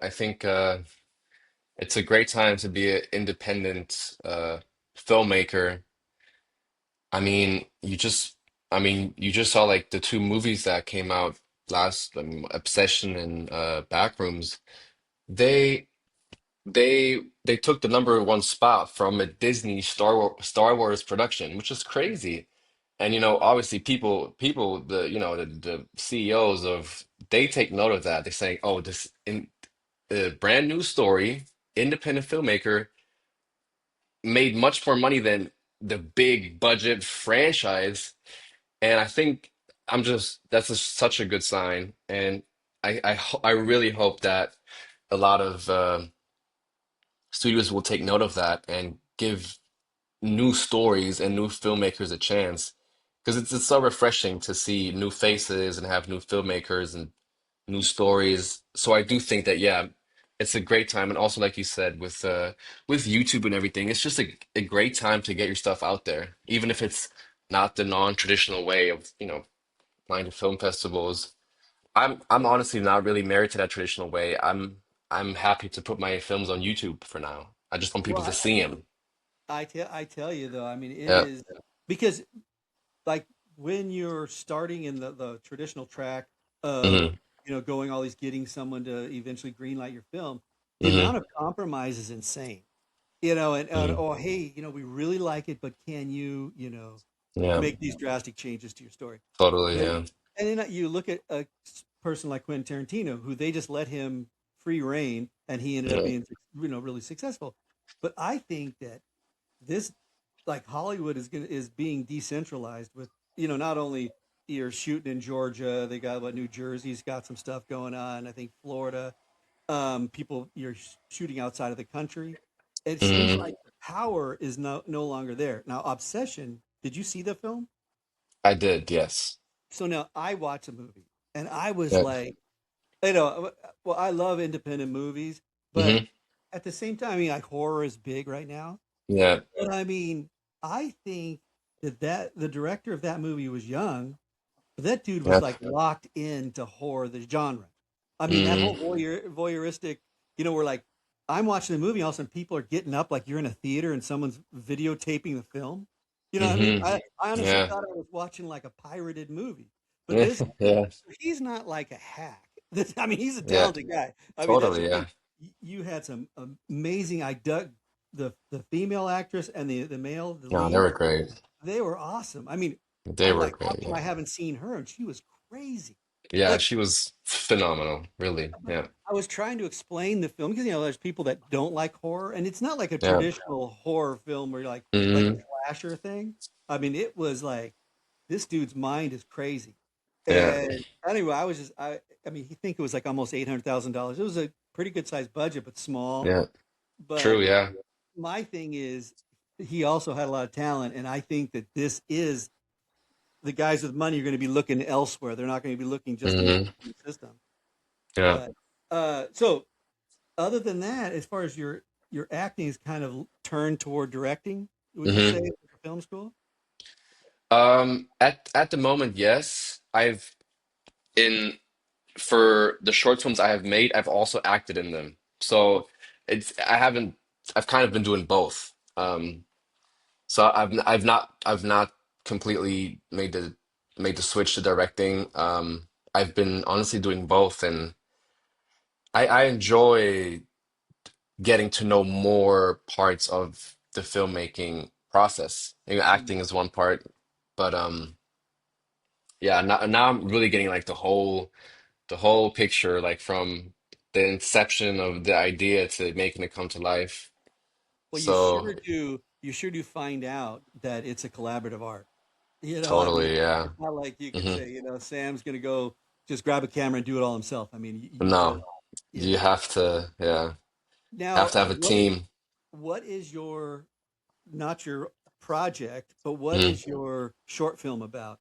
I think it's a great time to be an independent filmmaker. I mean, you just saw like the two movies that came out last, Obsession and Backrooms. They they took the number one spot from a Disney Star Wars production, which is crazy. And obviously the CEOs of they take note of that. They're saying, "Oh, this in a brand new story, independent filmmaker made much more money than the big budget franchise." And I think that's such a good sign. And I really hope that a lot of studios will take note of that and give new stories and new filmmakers a chance because it's so refreshing to see new faces and have new filmmakers and new stories. So I do think that yeah, it's a great time, and also like you said with YouTube and everything, it's just a great time to get your stuff out there, even if it's not the non-traditional way of applying to film festivals. I'm honestly not really married to that traditional way. I'm happy to put my films on YouTube for now. I just want people Well, to see them. I tell you though, I mean, it Yeah. is because like when you're starting in the traditional track of Hmm. going all these getting someone to eventually greenlight your film, the Hmm. amount of compromise is insane. And Hmm. oh hey, we really like it, but can you Yeah. make these drastic changes to your story? Totally. And Yeah. and then you look at a person like Quentin Tarantino, who they just let him free reign, and he ended up Yeah. being really successful. But I think that this like Hollywood is being decentralized with not only you're shooting in Georgia, they got what New Jersey's got some stuff going on. I think Florida, people you're shooting outside of the country. It seems Hmm. like the power is no longer there now. Obsession. Did you see the film? I did. Yes. So now I watched a movie and I was Yeah. like, well, I love independent movies, but Hmm. at the same time, I mean, like horror is big right now. Yeah. But I mean, I think that the director of that movie was young, but that dude was Yeah. like locked into horror, the genre. I mean, that Hmm. whole voyeuristic, where like I'm watching the movie, all of a sudden people are getting up like you're in a theater and someone's videotaping the film. You know what I mean? Hmm. I honestly Yeah. thought I was watching like a pirated movie. But Yeah. this Yeah. he's not like a hack. I mean, he's a Yeah. talented guy. I mean, that's the Totally. thing. Yeah. You had some amazing. I dug the female actress and the male, the No, they lead. were great. They were awesome. I mean, They I'm were like, how great. come I Yeah. haven't seen her? And she was crazy. Yeah. Like She was phenomenal. Really. Yeah. I was trying to explain the film because there's people that don't like horror, and it's not like a Yeah. traditional horror film where you're like a Hmm. slasher thing. I mean, it was like this dude's mind is crazy. Yeah. And anyway, I mean, he think it was like almost $800,000. It was a pretty good sized budget, but small. Yeah. True. But Yeah. my thing is, he also had a lot of talent, and I think that this is the guys with money are going to be looking elsewhere. They're not going to be looking just in Hmm. the system. Yeah. But so other than that, as far as your acting is kind of turned toward directing, would you say Hmm. at the film school? At the moment, yes. I've in for the short films I have made, I've also acted in them. So I've kind of been doing both. So I've not completely made the switch to directing. I've been honestly doing both, and I enjoy getting to know more parts of the filmmaking process. Mm. Acting is one part, but yeah, now I'm really getting like the whole picture, like from the inception of the idea to making it come to life. Well, So you sure do find out that it's a collaborative art. I mean, totally, yeah. it's not like you can Hmm. say, Sam's going to go just grab a camera and do it all himself. I mean, you just, No, you you know. have to, yeah, Now, have to have a team. what is your not your project, but what Mhm. is your short film about?